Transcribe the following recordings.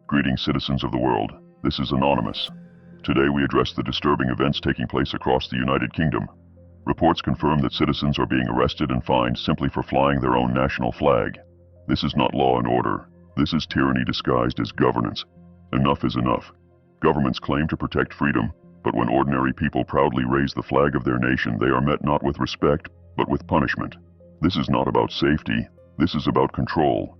Greetings, citizens of the world. This is Anonymous. Today we address the disturbing events taking place across the United Kingdom. Reports confirm that citizens are being arrested and fined simply for flying their own national flag. This is not law and order. This is tyranny disguised as governance. Enough is enough. Governments claim to protect freedom, but when ordinary people proudly raise the flag of their nation, they are met not with respect, but with punishment. This is not about safety. This is about control.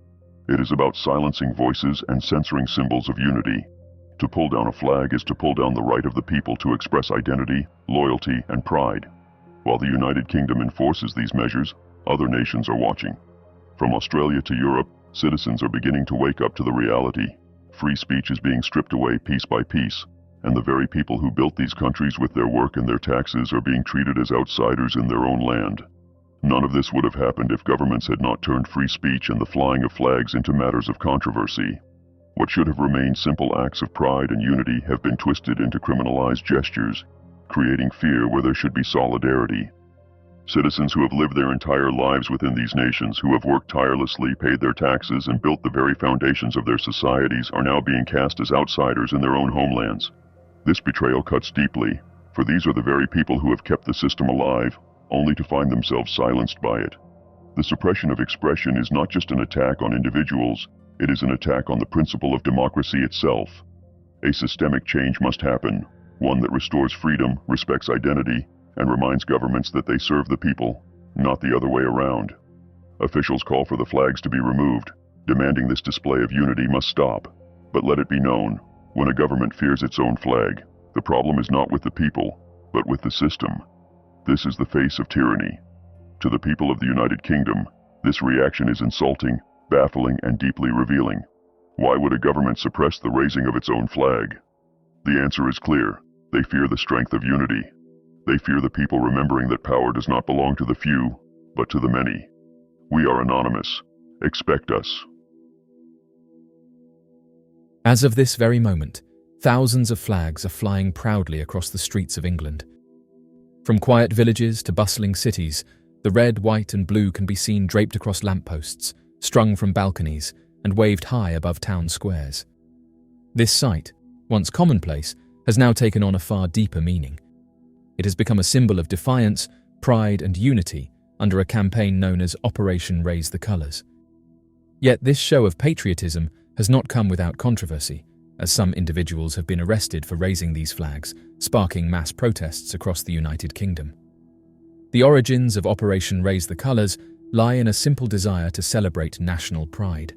It is about silencing voices and censoring symbols of unity. To pull down a flag is to pull down the right of the people to express identity, loyalty, and pride. While the United Kingdom enforces these measures, other nations are watching. From Australia to Europe, citizens are beginning to wake up to the reality. Free speech is being stripped away piece by piece, and the very people who built these countries with their work and their taxes are being treated as outsiders in their own land. None of this would have happened if governments had not turned free speech and the flying of flags into matters of controversy. What should have remained simple acts of pride and unity have been twisted into criminalized gestures, creating fear where there should be solidarity. Citizens who have lived their entire lives within these nations, who have worked tirelessly, paid their taxes, and built the very foundations of their societies, are now being cast as outsiders in their own homelands. This betrayal cuts deeply, for these are the very people who have kept the system alive, only to find themselves silenced by it. The suppression of expression is not just an attack on individuals, it is an attack on the principle of democracy itself. A systemic change must happen, one that restores freedom, respects identity, and reminds governments that they serve the people, not the other way around. Officials call for the flags to be removed, demanding this display of unity must stop. But let it be known, when a government fears its own flag, the problem is not with the people, but with the system. This is the face of tyranny. To the people of the United Kingdom, this reaction is insulting, baffling, and deeply revealing. Why would a government suppress the raising of its own flag? The answer is clear. They fear the strength of unity. They fear the people remembering that power does not belong to the few, but to the many. We are Anonymous. Expect us. As of this very moment, thousands of flags are flying proudly across the streets of England. From quiet villages to bustling cities, the red, white, and blue can be seen draped across lampposts, strung from balconies, and waved high above town squares. This sight, once commonplace, has now taken on a far deeper meaning. It has become a symbol of defiance, pride, and unity under a campaign known as Operation Raise the Colours. Yet this show of patriotism has not come without controversy, as some individuals have been arrested for raising these flags, sparking mass protests across the United Kingdom. The origins of Operation Raise the Colours lie in a simple desire to celebrate national pride.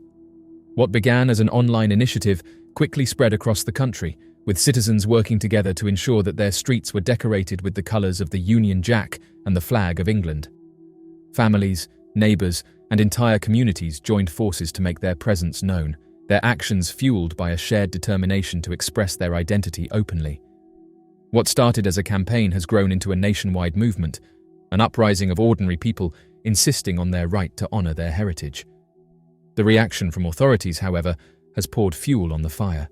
What began as an online initiative quickly spread across the country, with citizens working together to ensure that their streets were decorated with the colours of the Union Jack and the flag of England. Families, neighbours, and entire communities joined forces to make their presence known, their actions fueled by a shared determination to express their identity openly. What started as a campaign has grown into a nationwide movement, an uprising of ordinary people insisting on their right to honour their heritage. The reaction from authorities, however, has poured fuel on the fire.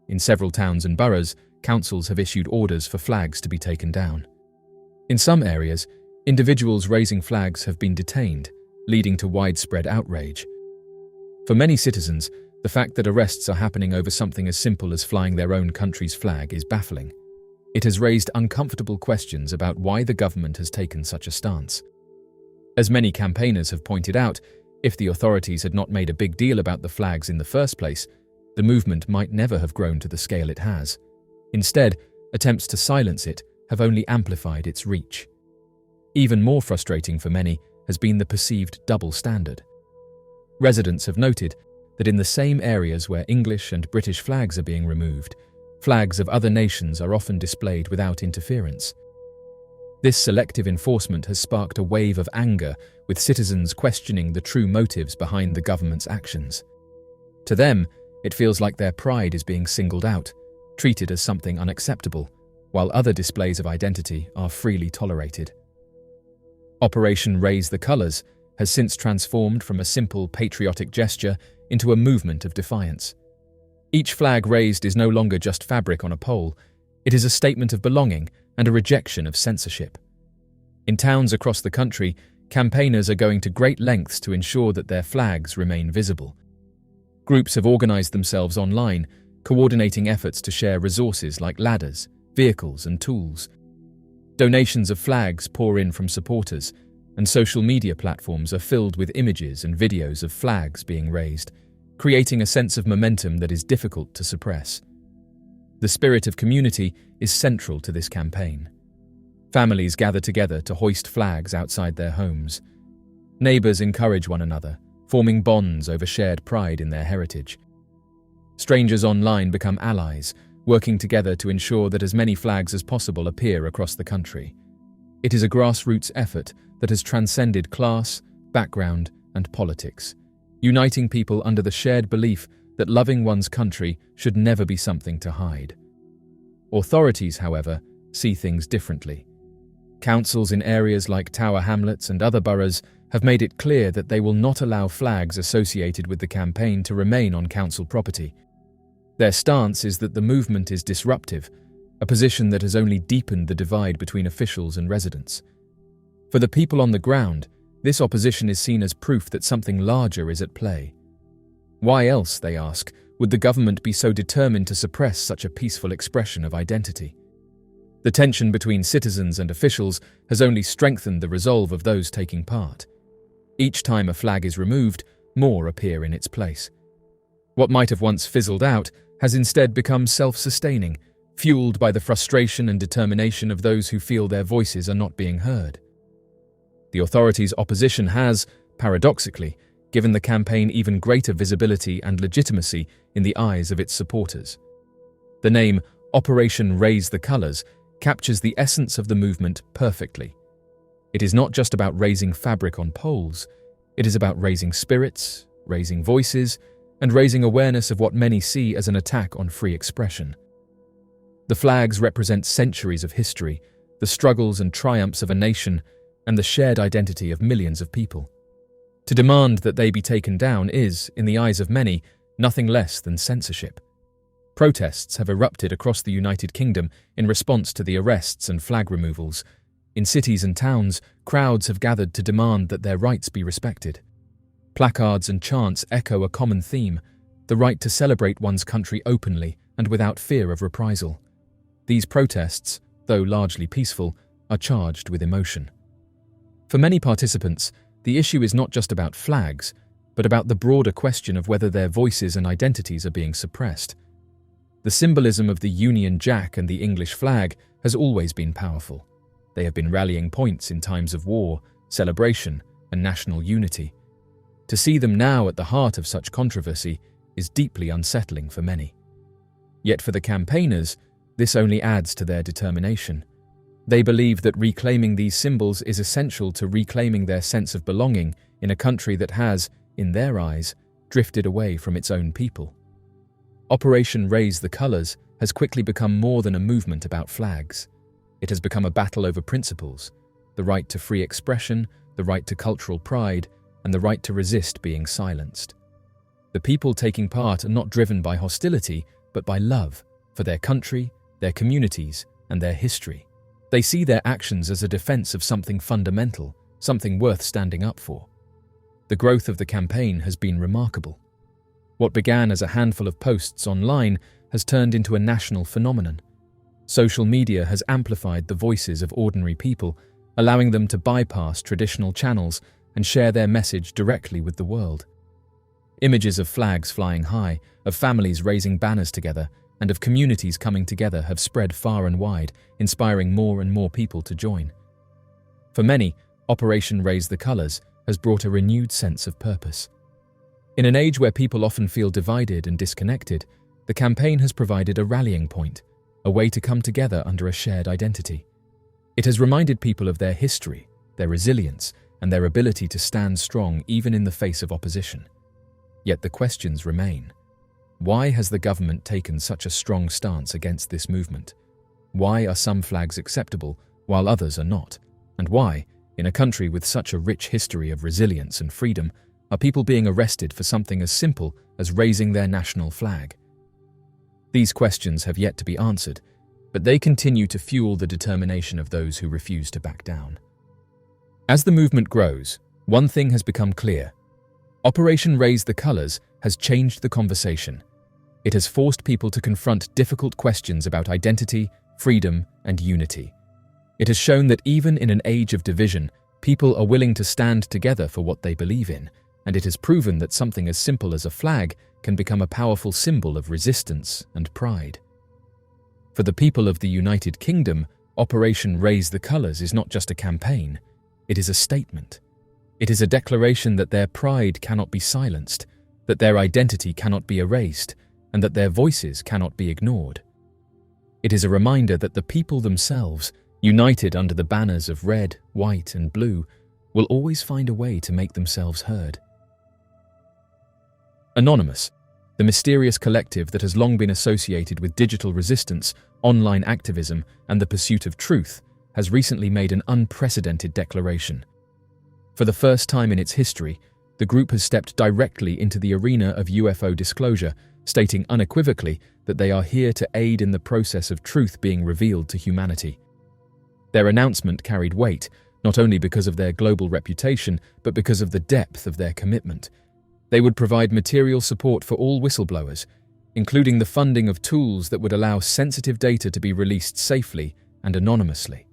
In several towns and boroughs, councils have issued orders for flags to be taken down. In some areas, individuals raising flags have been detained, leading to widespread outrage. For many citizens, the fact that arrests are happening over something as simple as flying their own country's flag is baffling. It has raised uncomfortable questions about why the government has taken such a stance. As many campaigners have pointed out, if the authorities had not made a big deal about the flags in the first place, the movement might never have grown to the scale it has. Instead, attempts to silence it have only amplified its reach. Even more frustrating for many has been the perceived double standard. Residents have noted that in the same areas where English and British flags are being removed, flags of other nations are often displayed without interference. This selective enforcement has sparked a wave of anger, with citizens questioning the true motives behind the government's actions. To them, it feels like their pride is being singled out, treated as something unacceptable, while other displays of identity are freely tolerated. Operation Raise the Colours has since transformed from a simple patriotic gesture into a movement of defiance. Each flag raised is no longer just fabric on a pole, it is a statement of belonging and a rejection of censorship. In towns across the country, campaigners are going to great lengths to ensure that their flags remain visible. Groups have organized themselves online, coordinating efforts to share resources like ladders, vehicles, and tools. Donations of flags pour in from supporters, and social media platforms are filled with images and videos of flags being raised, creating a sense of momentum that is difficult to suppress. The spirit of community is central to this campaign. Families gather together to hoist flags outside their homes. Neighbors encourage one another, forming bonds over shared pride in their heritage. Strangers online become allies, working together to ensure that as many flags as possible appear across the country. It is a grassroots effort that has transcended class, background, and politics, uniting people under the shared belief that loving one's country should never be something to hide. Authorities, however, see things differently. Councils in areas like Tower Hamlets and other boroughs have made it clear that they will not allow flags associated with the campaign to remain on council property. Their stance is that the movement is disruptive, a position that has only deepened the divide between officials and residents. For the people on the ground, this opposition is seen as proof that something larger is at play. Why else, they ask, would the government be so determined to suppress such a peaceful expression of identity? The tension between citizens and officials has only strengthened the resolve of those taking part. Each time a flag is removed, more appear in its place. What might have once fizzled out has instead become self-sustaining, fueled by the frustration and determination of those who feel their voices are not being heard. The authorities' opposition has, paradoxically, given the campaign even greater visibility and legitimacy in the eyes of its supporters. The name Operation Raise the Colours captures the essence of the movement perfectly. It is not just about raising fabric on poles, it is about raising spirits, raising voices, and raising awareness of what many see as an attack on free expression. The flags represent centuries of history, the struggles and triumphs of a nation, and the shared identity of millions of people. To demand that they be taken down is, in the eyes of many, nothing less than censorship. Protests have erupted across the United Kingdom in response to the arrests and flag removals. In cities and towns, crowds have gathered to demand that their rights be respected. Placards and chants echo a common theme: the right to celebrate one's country openly and without fear of reprisal. These protests, though largely peaceful, are charged with emotion. For many participants, the issue is not just about flags, but about the broader question of whether their voices and identities are being suppressed. The symbolism of the Union Jack and the English flag has always been powerful. They have been rallying points in times of war, celebration, and national unity. To see them now at the heart of such controversy is deeply unsettling for many. Yet for the campaigners, this only adds to their determination. They believe that reclaiming these symbols is essential to reclaiming their sense of belonging in a country that has, in their eyes, drifted away from its own people. Operation Raise the Colours has quickly become more than a movement about flags. It has become a battle over principles: the right to free expression, the right to cultural pride, and the right to resist being silenced. The people taking part are not driven by hostility, but by love for their country, their communities, and their history. They see their actions as a defense of something fundamental, something worth standing up for. The growth of the campaign has been remarkable. What began as a handful of posts online has turned into a national phenomenon. Social media has amplified the voices of ordinary people, allowing them to bypass traditional channels and share their message directly with the world. Images of flags flying high, of families raising banners together, and of communities coming together have spread far and wide, inspiring more and more people to join. For many, Operation Raise the Colours has brought a renewed sense of purpose. In an age where people often feel divided and disconnected, the campaign has provided a rallying point, a way to come together under a shared identity. It has reminded people of their history, their resilience, and their ability to stand strong even in the face of opposition. Yet the questions remain. Why has the government taken such a strong stance against this movement? Why are some flags acceptable while others are not? And why, in a country with such a rich history of resilience and freedom, are people being arrested for something as simple as raising their national flag? These questions have yet to be answered, but they continue to fuel the determination of those who refuse to back down. As the movement grows, one thing has become clear. Operation Raise the Colors has changed the conversation. It has forced people to confront difficult questions about identity, freedom, and unity. It has shown that even in an age of division, people are willing to stand together for what they believe in, and it has proven that something as simple as a flag can become a powerful symbol of resistance and pride. For the people of the United Kingdom, Operation Raise the Colors is not just a campaign, it is a statement. It is a declaration that their pride cannot be silenced, that their identity cannot be erased, and that their voices cannot be ignored. It is a reminder that the people themselves, united under the banners of red, white, and blue, will always find a way to make themselves heard. Anonymous, the mysterious collective that has long been associated with digital resistance, online activism, and the pursuit of truth, has recently made an unprecedented declaration. For the first time in its history, the group has stepped directly into the arena of UFO disclosure, stating unequivocally that they are here to aid in the process of truth being revealed to humanity. Their announcement carried weight, not only because of their global reputation, but because of the depth of their commitment. They would provide material support for all whistleblowers, including the funding of tools that would allow sensitive data to be released safely and anonymously.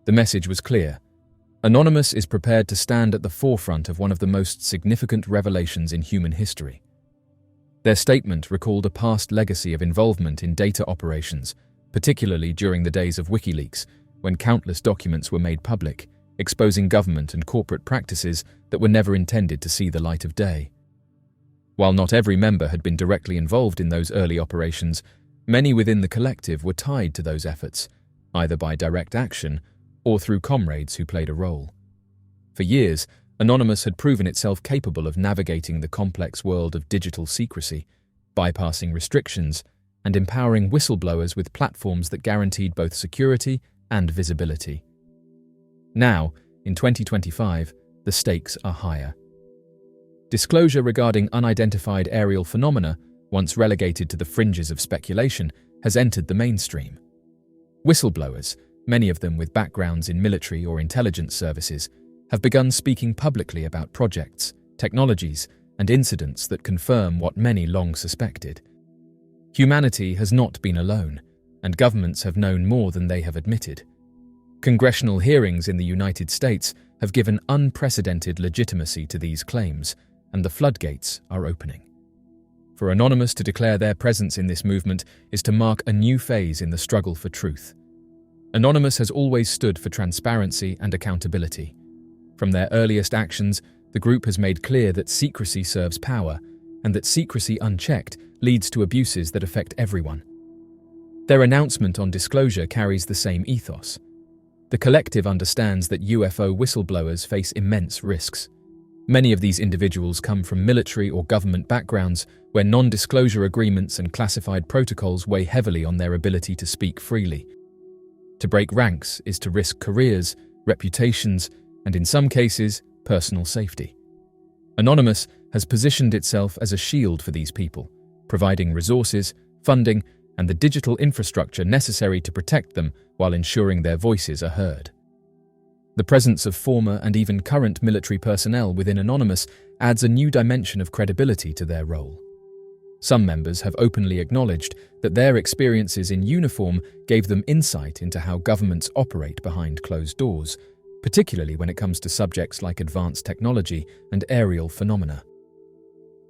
The message was clear. Anonymous is prepared to stand at the forefront of one of the most significant revelations in human history. Their statement recalled a past legacy of involvement in data operations, particularly during the days of WikiLeaks, when countless documents were made public, exposing government and corporate practices that were never intended to see the light of day. While not every member had been directly involved in those early operations, many within the collective were tied to those efforts, either by direct action or through comrades who played a role. For years, Anonymous had proven itself capable of navigating the complex world of digital secrecy, bypassing restrictions, and empowering whistleblowers with platforms that guaranteed both security and visibility. Now, in 2025, the stakes are higher. Disclosure regarding unidentified aerial phenomena, once relegated to the fringes of speculation, has entered the mainstream. Whistleblowers, many of them with backgrounds in military or intelligence services, have begun speaking publicly about projects, technologies, and incidents that confirm what many long suspected. Humanity has not been alone, and governments have known more than they have admitted. Congressional hearings in the United States have given unprecedented legitimacy to these claims, and the floodgates are opening. For Anonymous to declare their presence in this movement is to mark a new phase in the struggle for truth. Anonymous has always stood for transparency and accountability. From their earliest actions, the group has made clear that secrecy serves power, and that secrecy unchecked leads to abuses that affect everyone. Their announcement on disclosure carries the same ethos. The collective understands that UFO whistleblowers face immense risks. Many of these individuals come from military or government backgrounds where non-disclosure agreements and classified protocols weigh heavily on their ability to speak freely. To break ranks is to risk careers, reputations, and in some cases, personal safety. Anonymous has positioned itself as a shield for these people, providing resources, funding, and the digital infrastructure necessary to protect them while ensuring their voices are heard. The presence of former and even current military personnel within Anonymous adds a new dimension of credibility to their role. Some members have openly acknowledged that their experiences in uniform gave them insight into how governments operate behind closed doors, particularly when it comes to subjects like advanced technology and aerial phenomena.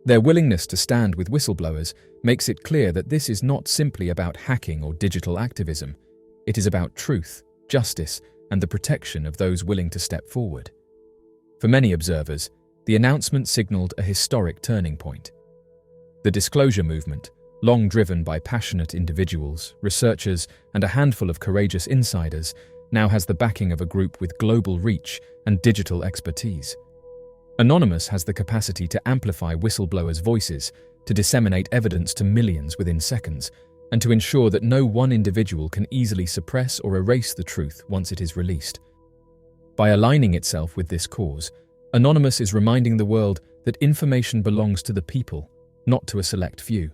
Their willingness to stand with whistleblowers makes it clear that this is not simply about hacking or digital activism. It is about truth, justice, and the protection of those willing to step forward. For many observers, the announcement signaled a historic turning point. The disclosure movement, long driven by passionate individuals, researchers, and a handful of courageous insiders, now has the backing of a group with global reach and digital expertise. Anonymous has the capacity to amplify whistleblowers' voices, to disseminate evidence to millions within seconds, and to ensure that no one individual can easily suppress or erase the truth once it is released. By aligning itself with this cause, Anonymous is reminding the world that information belongs to the people, not to a select few.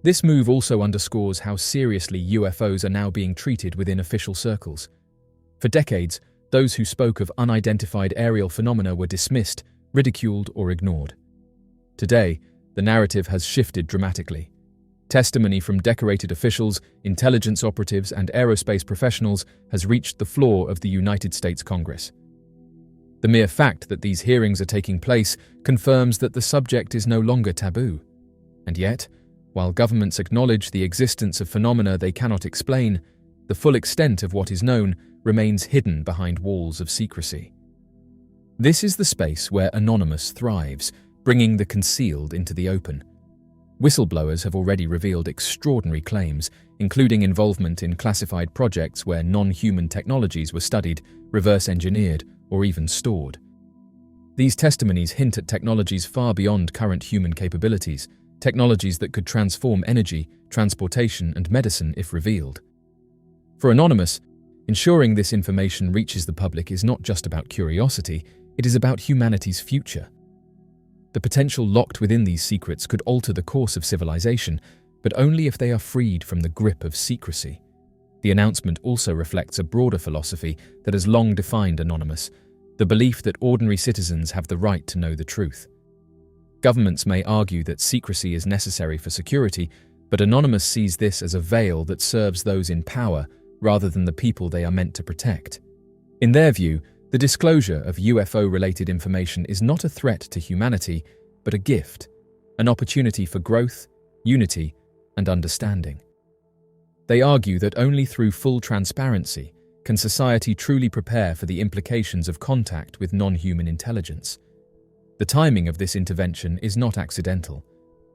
This move also underscores how seriously UFOs are now being treated within official circles. For decades, those who spoke of unidentified aerial phenomena were dismissed, ridiculed, or ignored. Today, the narrative has shifted dramatically. Testimony from decorated officials, intelligence operatives, and aerospace professionals has reached the floor of the United States Congress. The mere fact that these hearings are taking place confirms that the subject is no longer taboo. And yet, while governments acknowledge the existence of phenomena they cannot explain, the full extent of what is known remains hidden behind walls of secrecy. This is the space where Anonymous thrives, bringing the concealed into the open. Whistleblowers have already revealed extraordinary claims, including involvement in classified projects where non-human technologies were studied, reverse-engineered, or even stored. These testimonies hint at technologies far beyond current human capabilities, technologies that could transform energy, transportation, and medicine if revealed. For Anonymous, ensuring this information reaches the public is not just about curiosity, it is about humanity's future. The potential locked within these secrets could alter the course of civilization, but only if they are freed from the grip of secrecy. The announcement also reflects a broader philosophy that has long defined Anonymous, the belief that ordinary citizens have the right to know the truth. Governments may argue that secrecy is necessary for security, but Anonymous sees this as a veil that serves those in power rather than the people they are meant to protect. In their view, the disclosure of UFO-related information is not a threat to humanity, but a gift, an opportunity for growth, unity, and understanding. They argue that only through full transparency can society truly prepare for the implications of contact with non-human intelligence. The timing of this intervention is not accidental.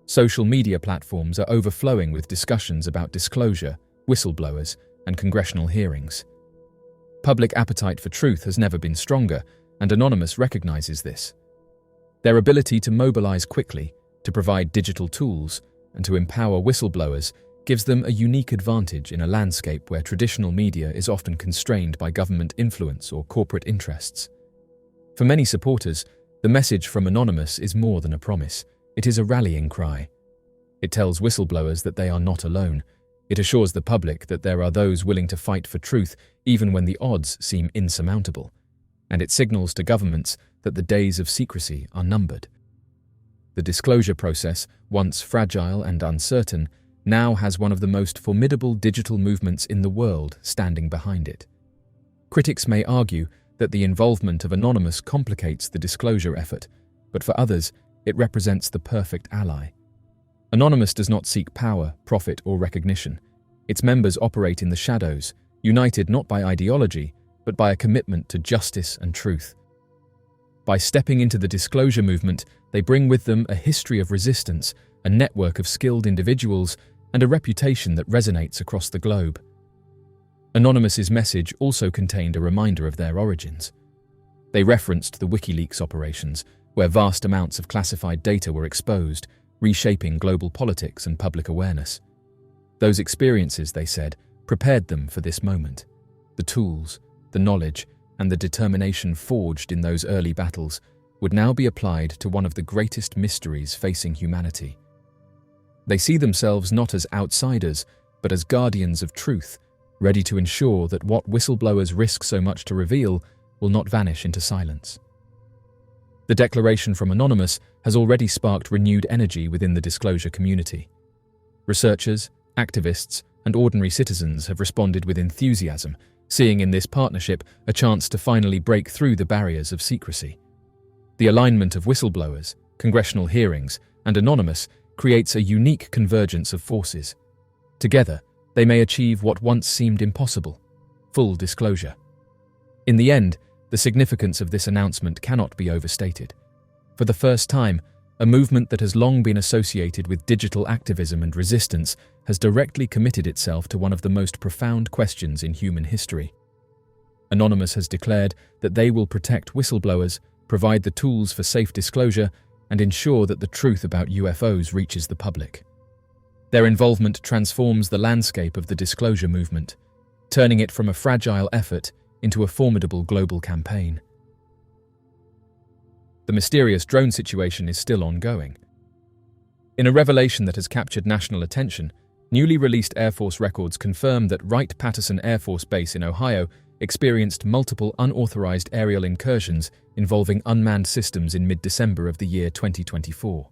Social media platforms are overflowing with discussions about disclosure, whistleblowers, and congressional hearings. Public appetite for truth has never been stronger, and Anonymous recognizes this. Their ability to mobilize quickly, to provide digital tools, and to empower whistleblowers gives them a unique advantage in a landscape where traditional media is often constrained by government influence or corporate interests. For many supporters, the message from Anonymous is more than a promise. It is a rallying cry. It tells whistleblowers that they are not alone. It assures the public that there are those willing to fight for truth even when the odds seem insurmountable. And it signals to governments that the days of secrecy are numbered. The disclosure process, once fragile and uncertain, now has one of the most formidable digital movements in the world standing behind it. Critics may argue that the involvement of Anonymous complicates the disclosure effort, but for others, it represents the perfect ally. Anonymous does not seek power, profit, or recognition. Its members operate in the shadows, united not by ideology, but by a commitment to justice and truth. By stepping into the disclosure movement, they bring with them a history of resistance, a network of skilled individuals, and a reputation that resonates across the globe. Anonymous's message also contained a reminder of their origins. They referenced the WikiLeaks operations, where vast amounts of classified data were exposed, reshaping global politics and public awareness. Those experiences, they said, prepared them for this moment. The tools, the knowledge, and the determination forged in those early battles would now be applied to one of the greatest mysteries facing humanity. They see themselves not as outsiders, but as guardians of truth, ready to ensure that what whistleblowers risk so much to reveal will not vanish into silence. The declaration from Anonymous has already sparked renewed energy within the disclosure community. Researchers, activists, and ordinary citizens have responded with enthusiasm, seeing in this partnership a chance to finally break through the barriers of secrecy. The alignment of whistleblowers, congressional hearings, and Anonymous creates a unique convergence of forces. Together, they may achieve what once seemed impossible: full disclosure. In the end, the significance of this announcement cannot be overstated. For the first time, a movement that has long been associated with digital activism and resistance has directly committed itself to one of the most profound questions in human history. Anonymous has declared that they will protect whistleblowers, provide the tools for safe disclosure, and ensure that the truth about UFOs reaches the public. Their involvement transforms the landscape of the disclosure movement, turning it from a fragile effort into a formidable global campaign. The mysterious drone situation is still ongoing. In a revelation that has captured national attention, newly released Air Force records confirm that Wright-Patterson Air Force Base in Ohio experienced multiple unauthorized aerial incursions involving unmanned systems in mid-December of the year 2024.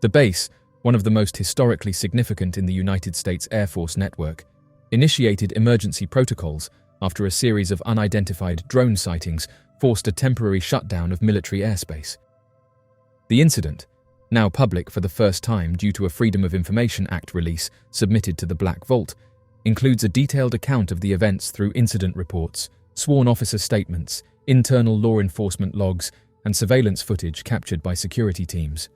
The base, one of the most historically significant in the United States Air Force network, initiated emergency protocols after a series of unidentified drone sightings forced a temporary shutdown of military airspace. The incident, now public for the first time due to a Freedom of Information Act release submitted to the Black Vault, includes a detailed account of the events through incident reports, sworn officer statements, internal law enforcement logs, and surveillance footage captured by security teams.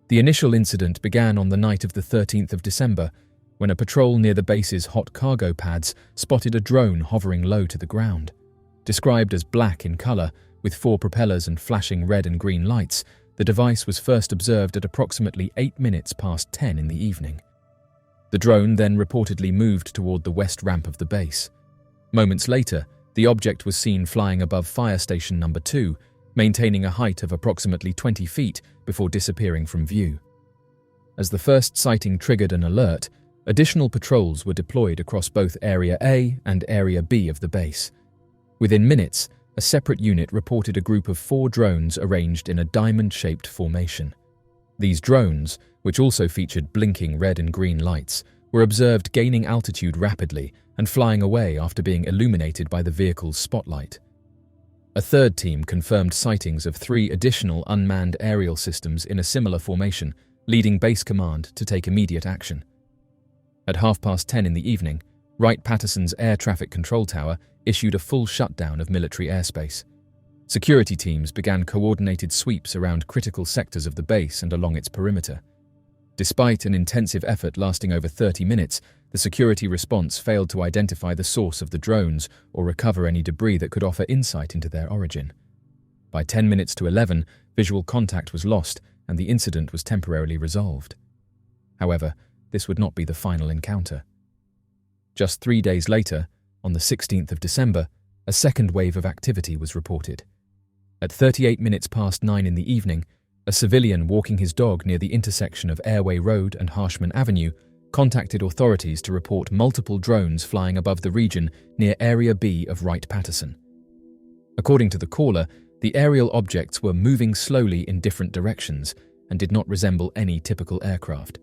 The initial incident began on the night of the 13th of December, when a patrol near the base's hot cargo pads spotted a drone hovering low to the ground. Described as black in color, with 4 propellers and flashing red and green lights, the device was first observed at approximately 8 minutes past 10 in the evening. The drone then reportedly moved toward the west ramp of the base. Moments later, the object was seen flying above Fire Station Number 2, maintaining a height of approximately 20 feet before disappearing from view. As the first sighting triggered an alert, additional patrols were deployed across both Area A and Area B of the base. Within minutes, a separate unit reported a group of 4 drones arranged in a diamond-shaped formation. These drones, which also featured blinking red and green lights, were observed gaining altitude rapidly and flying away after being illuminated by the vehicle's spotlight. A third team confirmed sightings of 3 additional unmanned aerial systems in a similar formation, leading Base Command to take immediate action. At 10:30 in the evening, Wright-Patterson's air traffic control tower issued a full shutdown of military airspace. Security teams began coordinated sweeps around critical sectors of the base and along its perimeter. Despite an intensive effort lasting over 30 minutes, the security response failed to identify the source of the drones or recover any debris that could offer insight into their origin. By 10 minutes to 11, visual contact was lost and the incident was temporarily resolved. However, this would not be the final encounter. Just 3 days later, on the 16th of December, a second wave of activity was reported. At 38 minutes past 9 in the evening, a civilian walking his dog near the intersection of Airway Road and Harshman Avenue contacted authorities to report multiple drones flying above the region near Area B of Wright-Patterson. According to the caller, the aerial objects were moving slowly in different directions and did not resemble any typical aircraft.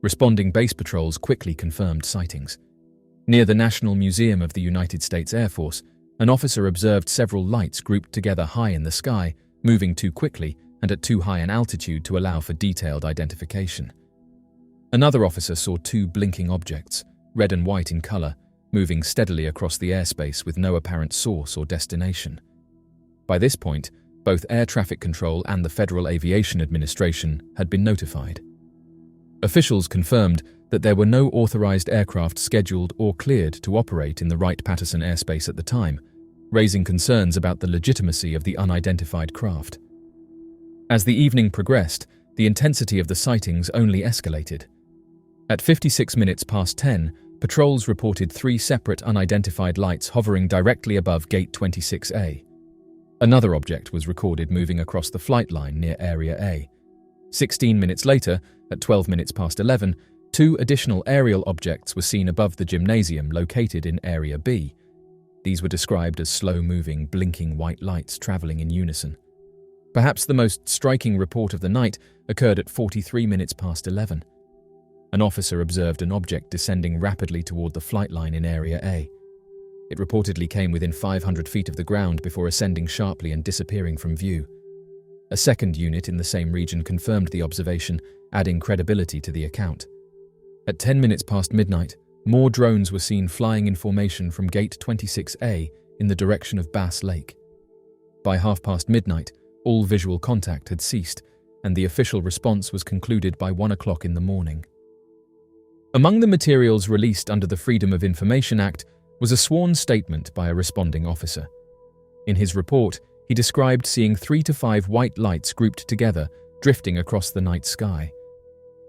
Responding base patrols quickly confirmed sightings. Near the National Museum of the United States Air Force, an officer observed several lights grouped together high in the sky, moving too quickly and at too high an altitude to allow for detailed identification. Another officer saw 2 blinking objects, red and white in color, moving steadily across the airspace with no apparent source or destination. By this point, both Air Traffic Control and the Federal Aviation Administration had been notified. Officials confirmed that there were no authorized aircraft scheduled or cleared to operate in the Wright-Patterson airspace at the time, raising concerns about the legitimacy of the unidentified craft. As the evening progressed, the intensity of the sightings only escalated. At 56 minutes past 10, patrols reported 3 separate unidentified lights hovering directly above Gate 26A. Another object was recorded moving across the flight line near Area A. 16 minutes later, at 12 minutes past 11, 2 additional aerial objects were seen above the gymnasium located in Area B. These were described as slow-moving, blinking white lights traveling in unison. Perhaps the most striking report of the night occurred at 43 minutes past 11. An officer observed an object descending rapidly toward the flight line in Area A. It reportedly came within 500 feet of the ground before ascending sharply and disappearing from view. A second unit in the same region confirmed the observation, adding credibility to the account. At 10 minutes past midnight, more drones were seen flying in formation from Gate 26A in the direction of Bass Lake. By midnight, all visual contact had ceased, and the official response was concluded by 1 o'clock in the morning. Among the materials released under the Freedom of Information Act was a sworn statement by a responding officer. In his report, he described seeing 3 to 5 white lights grouped together, drifting across the night sky.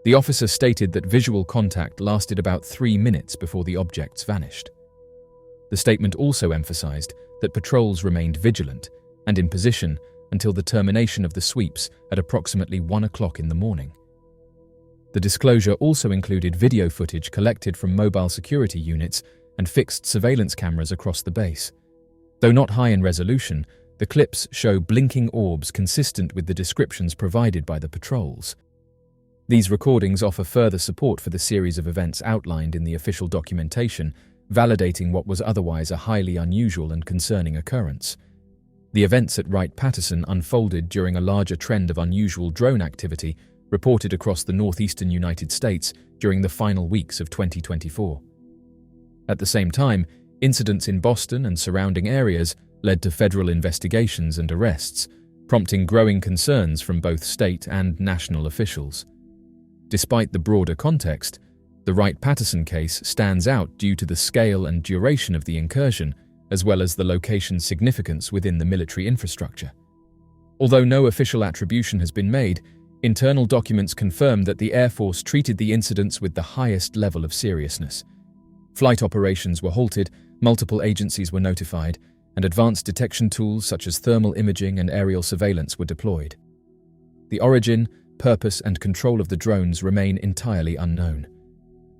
The officer stated that visual contact lasted about 3 minutes before the objects vanished. The statement also emphasized that patrols remained vigilant and in position until the termination of the sweeps at approximately 1 o'clock in the morning. The disclosure also included video footage collected from mobile security units and fixed surveillance cameras across the base. Though not high in resolution, the clips show blinking orbs consistent with the descriptions provided by the patrols. These recordings offer further support for the series of events outlined in the official documentation, validating what was otherwise a highly unusual and concerning occurrence. The events at Wright-Patterson unfolded during a larger trend of unusual drone activity reported across the northeastern United States during the final weeks of 2024. At the same time, incidents in Boston and surrounding areas led to federal investigations and arrests, prompting growing concerns from both state and national officials. Despite the broader context, the Wright-Patterson case stands out due to the scale and duration of the incursion, as well as the location's significance within the military infrastructure. Although no official attribution has been made, internal documents confirm that the Air Force treated the incidents with the highest level of seriousness. Flight operations were halted, multiple agencies were notified, and advanced detection tools such as thermal imaging and aerial surveillance were deployed. The origin, purpose, and control of the drones remain entirely unknown.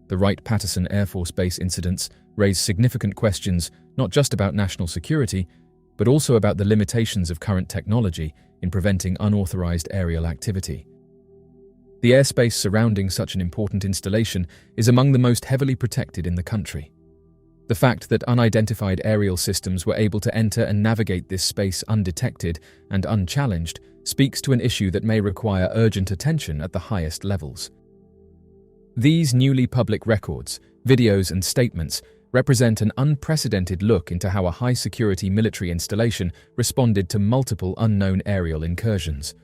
The Wright-Patterson Air Force Base incidents raise significant questions not just about national security, but also about the limitations of current technology in preventing unauthorized aerial activity. The airspace surrounding such an important installation is among the most heavily protected in the country. The fact that unidentified aerial systems were able to enter and navigate this space undetected and unchallenged speaks to an issue that may require urgent attention at the highest levels. These newly public records, videos, and statements represent an unprecedented look into how a high-security military installation responded to multiple unknown aerial incursions.